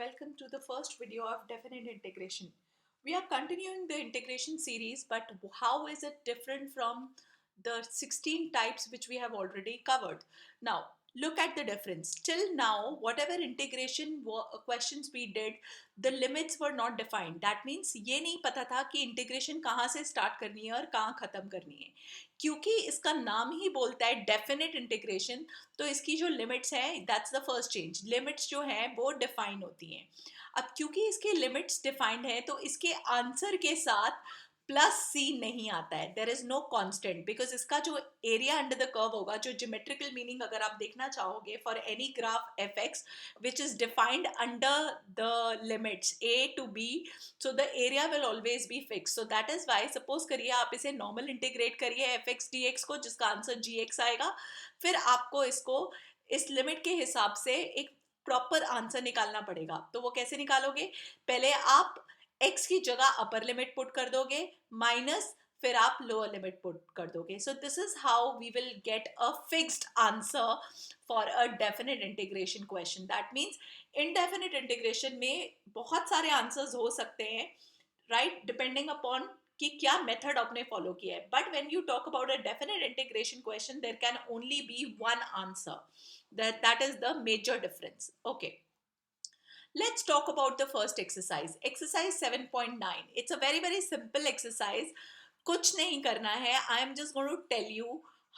welcome to the first video of definite integration. We are continuing the integration series, but how is it different from the 16 types which we have already covered? Now, look at the difference. Till now, whatever integration questions we did, the limits were not defined. That means ये नहीं पता था कि integration कहाँ से start करनी है और कहाँ खत्म करनी है. क्योंकि इसका नाम ही बोलता है डेफिनेट इंटीग्रेशन, तो इसकी जो लिमिट्स है that's the first change. Limits जो है वो डिफाइन होती हैं. अब क्योंकि इसके लिमिट्स डिफाइंड है तो इसके आंसर के साथ प्लस सी नहीं आता है. There is no constant because इसका जो एरिया अंडर द कर्व होगा, जो ज्योमेट्रिकल मीनिंग अगर आप देखना चाहोगे for any graph f x which is defined under the limits a to b, so the area will always be fixed. So that is why suppose करिए आप इसे normal integrate करिए एफ एक्स डी एक्स को, जिसका answer जी x आएगा. फिर आपको इसको इस लिमिट के हिसाब से एक प्रॉपर आंसर निकालना पड़ेगा. तो वो कैसे निकालोगे? पहले आप x की जगह अपर लिमिट पुट कर दोगे माइनस, फिर आप लोअर लिमिट पुट कर दोगे. So this is how we will get a fixed answer for a definite integration question. That means indefinite integration में बहुत सारे आंसर्स हो सकते हैं, राइट, डिपेंडिंग अपॉन कि क्या मेथड आपने फॉलो किया है. But when you talk about a definite integration question there can only be one answer. That is the major difference. Okay, let's talk about the first exercise. Exercise 7.9. It's a very simple exercise. कुछ नहीं करना है. I am just going to tell you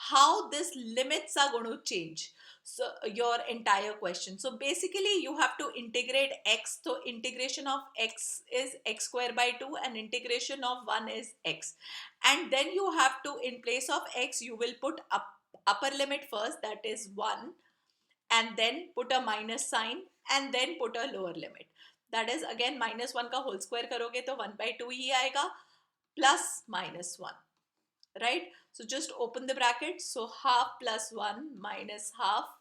how this limits are going to change so your entire question. So basically you have to integrate x. So integration of x is x square by 2 and integration of 1 is x. And then you have to, in place of x, you will put upper limit first, that is 1, and then put a minus sign and then put a lower limit. That is again minus 1 का whole square करोगे तो 1 by 2 ही आएगा, plus minus 1, right? So just open the bracket. So half plus 1 minus half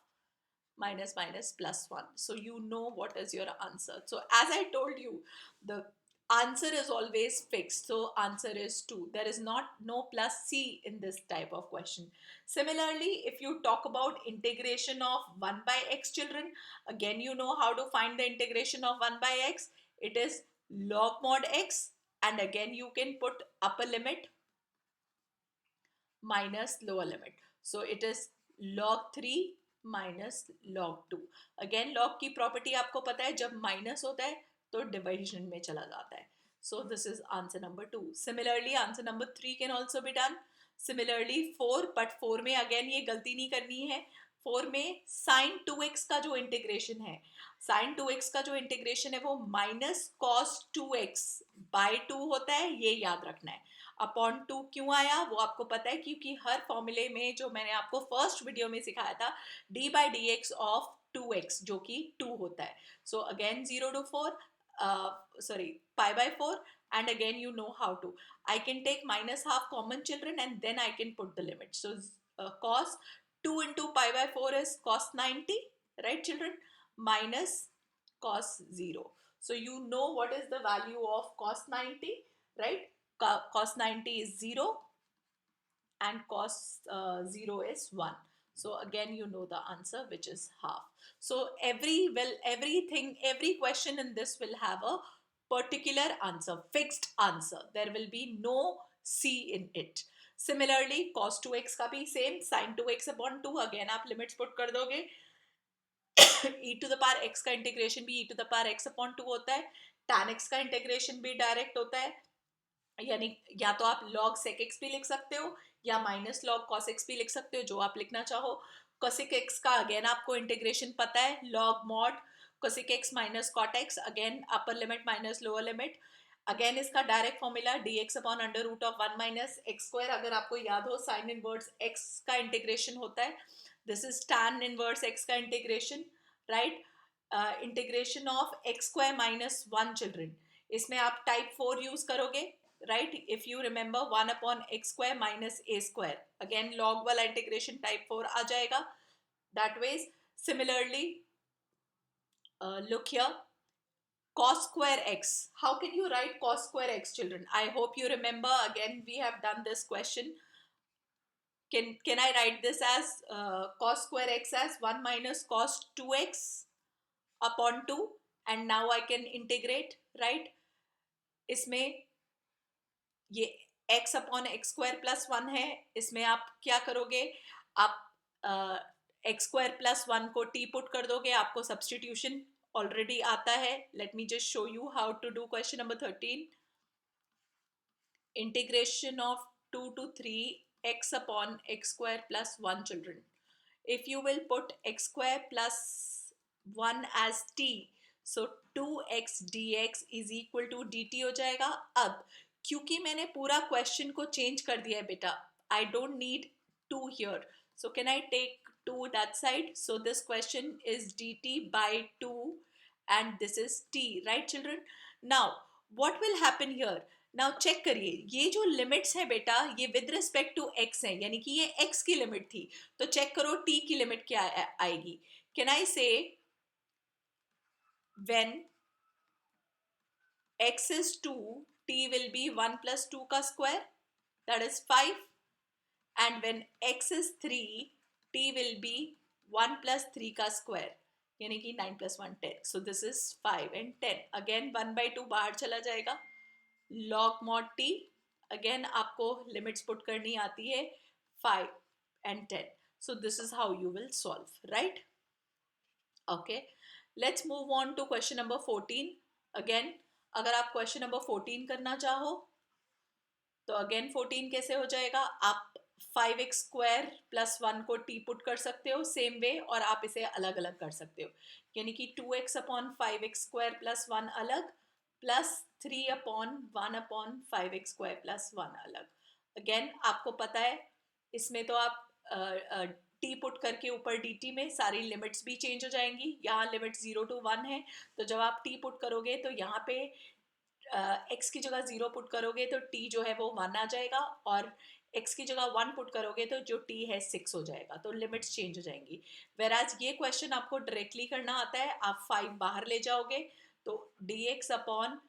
minus minus plus 1. So you know what is your answer. So as I told you, the answer is always fixed. So answer is 2. There is no plus c in this type of question. Similarly, if you talk about integration of 1 by x, children, again you know how to find the integration of 1 by x. It is log mod x, and again you can put upper limit minus lower limit. So it is log 3 minus log 2. Again log की property आपको पता है, जब minus होता है तो division में चला जाता है. सो this is answer number 2. Similarly answer number 3 can also be done. Similarly 4, but 4 में अगेन ये गलती नहीं करनी है. 4 में साइन 2x का जो इंटीग्रेशन है, साइन 2x का जो इंटीग्रेशन है वो माइनस कॉस 2x बाय 2 होता है, ये याद रखना है. अपॉन 2 क्यों आया वो आपको पता है, क्योंकि हर फॉर्मूले में जो मैंने आपको फर्स्ट वीडियो में सिखाया था D by D x of 2x जो कि 2 होता है. So again 0 to 4, sorry, pi by 4, and again you know how to. I can take minus half common, children, and then I can put the limit. So cos 2 into pi by 4 is cos 90, right, children, minus cos 0. So you know what is the value of cos 90, right? Cos 90 is 0 and cos 0 is 1. So again you know the answer, which is half. So every question in this will have a particular answer, fixed answer. There will be no c in it. Similarly cos 2x का भी same, sin 2x upon 2, again आप limits put कर दोगे. e to the power x का integration भी e to the power x upon 2 होता है. tan x का इंटीग्रेशन भी डायरेक्ट होता है, यानी या तो आप log sec x भी लिख सकते हो या माइनस log cos x भी लिख सकते हो, जो आप लिखना चाहो. cosec x का अगेन आपको इंटीग्रेशन पता है, log mod cosec x minus cot x, again upper limit minus lower limit. Again इसका direct formula dx upon under root of 1 minus x square. अगर आपको याद हो साइन इनवर्स x का इंटीग्रेशन होता है, this is tan inverse x का integration, right. Integration of x square minus 1, children, इसमें आप टाइप 4 यूज करोगे, right? If you remember 1 upon x square minus a square, again log वाला integration type 4 आ जाएगा. That ways. Similarly, look here, cos square x. How can you write cos square x, children? I hope you remember. Again we have done this question. Can I write this as cos square x as 1 minus cos 2x upon 2? and now I can integrate, right? इसमें ये x upon x square plus one है, इसमें आप क्या करोगे, आप x square plus one को t put कर दोगे, आपको सब्सटीट्यूशन ऑलरेडी आता है. Let me just show you how to do question number 13. Integration of 2 to 3 x upon x square plus 1 children. If you will put x square plus 1 as t, so 2x dx is equal to dt हो जाएगा. अब क्योंकि मैंने पूरा question को change कर दिया है बेटा, I don't need 2 here, so can I take 2 that side? So this question is dt by 2 and this is t, right children? Now what will happen here? Now check करिए, ये जो limits है बेटा, ये विद रिस्पेक्ट टू x है, यानी कि ये x की लिमिट थी. तो चेक करो t की लिमिट क्या आएगी. कैन आई से when x is 2, t will be 1 plus 2 का square, that is 5, and when x is 3, t will be 1 plus 3 का स्क्वायर, यानी कि 9 plus 1 10. So this is 5 and 10. Again 1 by 2 बाहर चला जाएगा. log mod t, again आपको limits put करनी आती है 5 and 10. So this is how you will solve, right? Okay, let's move on to question number 14. Again अगर आप question number 14 करना चाहो तो again 14 कैसे हो जाएगा, आप 5x स्क्वायर प्लस 1 को t पुट कर सकते हो सेम वे, और आप इसे अलग अलग कर सकते हो, यानी कि 2x upon 5x square plus 1 अलग, plus 3 upon 1 upon 5x square plus 1 अलग. अगेन आपको पता है इसमें तो आप t पुट करके ऊपर dt में सारी लिमिट्स भी चेंज हो जाएंगी. यहाँ लिमिट 0 to 1 है, तो जब आप t पुट करोगे तो यहाँ पे x की जगह 0 पुट करोगे तो t जो है वो 1 आ जाएगा, और x की जगह 1 पुट करोगे तो जो t है 6 हो जाएगा. तो लिमिट्स चेंज हो जाएंगी. वेराज ये क्वेश्चन आपको डायरेक्टली करना आता है, आप 5 बाहर ले जाओगे तो dx upon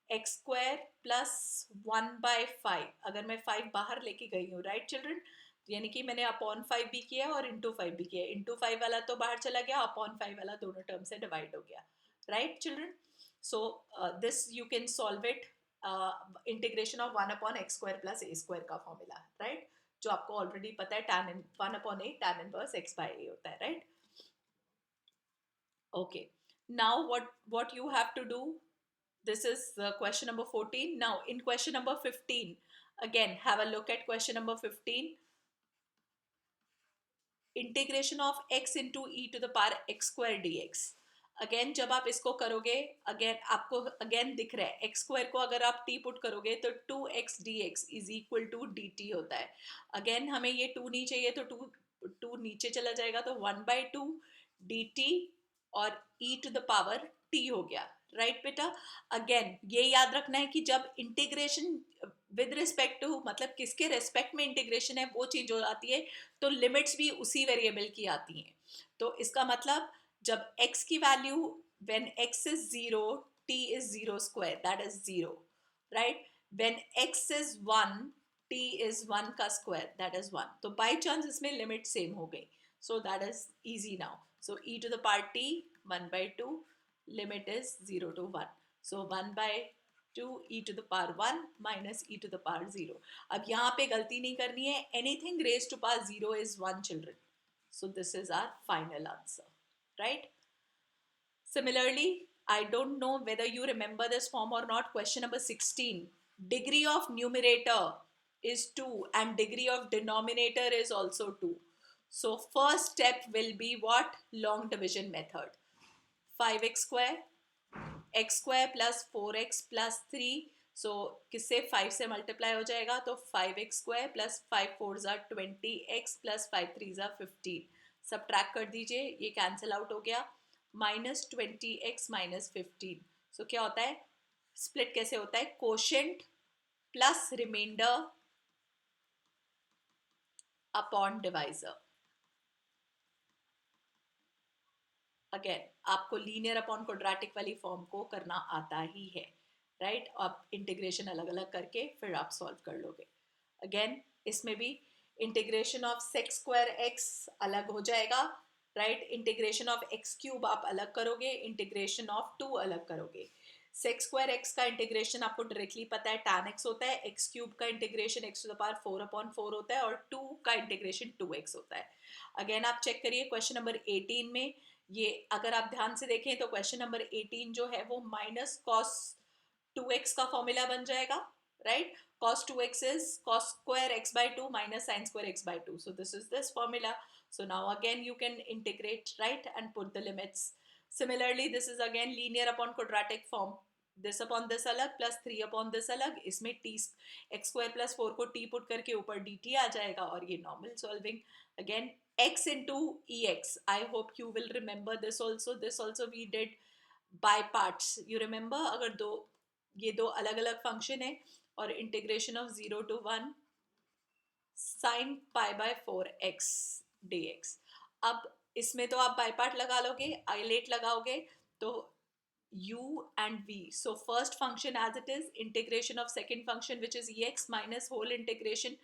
x square plus 1 by 5, अगर मैं 5 बाहर लेके गई हूँ, राइट चिल्ड्रन, यानी कि मैंने अपॉन 5 भी किया और इंटू 5 भी किया. इंटू 5 वाला तो बाहर चला गया, अपॉन 5 वाला दोनों टर्म से डिवाइड हो गया, right children. So this you can solve it integration of 1 upon x square plus A square का फॉर्मूला, राइट, जो आपको ऑलरेडी पता है, tan 1 अपॉन ए tan इनवर्स एक्स बाय ए होता है, right. Okay, now what you have to do, this is question number 14. Now in question number 15, again have a look at question number 15. Integration of x into e to the power x square dx. Again जब आप इसको करोगे, again आपको again दिख रहा है x square को अगर आप t पुट करोगे तो 2x dx is equal to dt होता है. अगेन हमें ये 2 नहीं चाहिए तो 2 नीचे चला जाएगा, तो 1/2 dt और e to the power t हो गया, राइट बेटा. अगेन ये याद रखना है कि जब इंटीग्रेशन विद रिस्पेक्ट टू, मतलब किसके रेस्पेक्ट में इंटीग्रेशन है वो चेंज हो जाती है, तो लिमिट्स भी उसी वेरिएबल की आती हैं. तो इसका मतलब जब x की value when x is 0 t is 0 square, that is 0, right? When x is 1 t is 1 का square, that is 1. तो by chance इसमें लिमिट सेम हो गई, so that is easy now. So e to the power t 1/2, limit is 0 to 1, so 1/2 e to the power 1 minus e to the power 0. अब यहाँ पे गलती नहीं करनी है, anything raised to power 0 is 1 children. So this is our final answer, right? Similarly, I don't know whether you remember this form or not. Question number 16. Degree of numerator is 2 and degree of denominator is also 2. So first step will be what? Long division method. 5x square, x square plus 4x plus 3. So किससे 5 से multiply हो जाएगा, तो 5x square plus 5 4s are 20x plus 5 3s are 15. Subtract कर दीजिए, ये cancel out हो गया, माइनस 20x माइनस 15. सो क्या होता है, स्प्लिट कैसे होता है, quotient plus remainder upon divisor. Again आपको लीनियर अपॉन क्वाड्रेटिक वाली फॉर्म को करना आता ही है, राइट. आप इंटीग्रेशन अलग अलग करके फिर आप सॉल्व कर लोगे. अगेन इसमें भी integration of sec square x अलग हो जाएगा, right. Integration of x cube आप अलग करोगे, इंटीग्रेशन ऑफ 2 अलग करोगे. सेक्स स्क्वायर एक्स का इंटीग्रेशन आपको डायरेक्टली पता है tan x होता है, एक्स क्यूब का integration x to the power 4/4 होता है, और 2 का इंटीग्रेशन 2x होता है. अगेन आप चेक करिए क्वेश्चन नंबर 18 में, ये अगर आप ध्यान से देखें तो क्वेश्चन नंबर 18 जो है वो माइनस कॉस 2x का फॉर्मूला बन जाएगा, right. cos 2x is cos square x by 2 minus sin square x by 2. So this is this formula. So now again you can integrate, right, and put the limits. Similarly, this is again linear upon quadratic form. This upon this अलग plus 3 upon this अलग, इसमें t x square plus 4 को t put करके ऊपर dt आ जाएगा, और ये normal solving. Again x into ex. I hope you will remember this also. This also we did by parts. You remember, अगर ये दो अलग अलग फंक्शन है, और integration of 0 to 1 sin pi by 4x dx. अब इसमें तो आप बाय पार्ट लगा लोगे, आइलेट लगाओगे, तो u and v. So first function as it is, integration of second function which is ex minus whole integration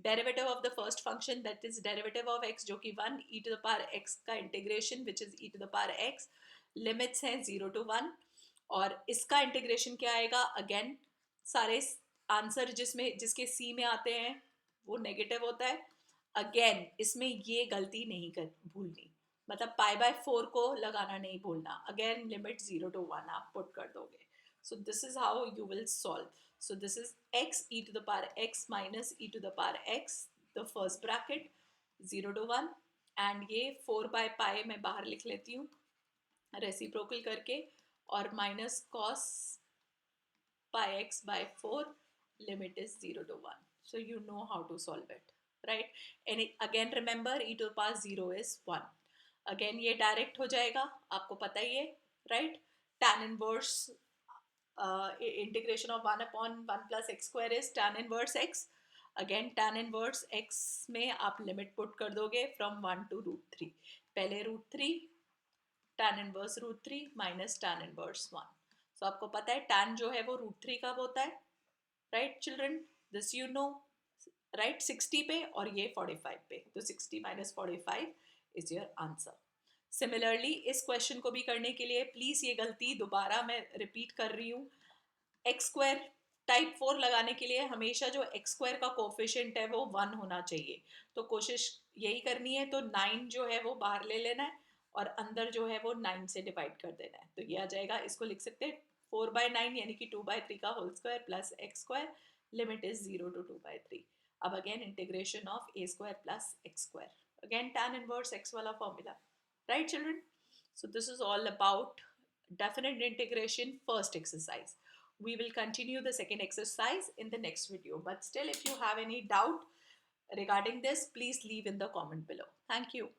derivative of the first function, that is derivative of x जो कि 1 e to the power x का integration which is e to the power x, limits हैं 0 to 1. और इसका integration क्या आएगा, again सारे answer जिसके सी में आते हैं वो नेगेटिव होता है. अगेन इसमें ये गलती नहीं भूलनी, मतलब पाई बाय 4 को लगाना नहीं भूलना. अगेन लिमिट 0 to 1 आप पुट कर दोगे. So this is how you will solve. So this is x e to the power x minus e to the power x, the first bracket 0 to 1, and ये 4 by pi मैं बाहर लिख लेती हूँ reciprocal करके, और minus cos pi x by 4, limit is 0 to 1. So you know how to solve it, right? And again remember e to the power 0 is 1. Again ये direct हो जाएगा, आपको पता ही है, right? Tan inverse integration of 1 upon 1 plus x square is tan inverse x. Again tan inverse x में आप limit put कर दोगे from 1 to √3. पहले √3 tan inverse √3 minus tan inverse 1. So आपको पता है tan जो है वो √3 कब होता है, right children, this you know, right, 60 पे और ये 45 पे, तो 60 minus 45 is your answer. Similarly इस क्वेश्चन को भी करने के लिए प्लीज ये गलती दोबारा मैं रिपीट कर रही हूँ, एक्स स्क्वायर टाइप 4 लगाने के लिए हमेशा जो एक्स स्क्वायर का कोफिशिएंट है वो 1 होना चाहिए. तो कोशिश यही करनी है, तो 9 जो है वो बाहर ले लेना है, और अंदर जो है वो 9 से डिवाइड कर देना है, तो ये आ जाएगा. इसको लिख सकते हैं 4/9 यानी कि 2/3 का whole square plus x square, limit is 0 to 2/3. अब again integration of a square plus x square, again tan inverse x वाला formula, right children. So this is all about definite integration first exercise. We will continue the second exercise in the next video, but still if you have any doubt regarding this, please leave in the comment below. Thank you.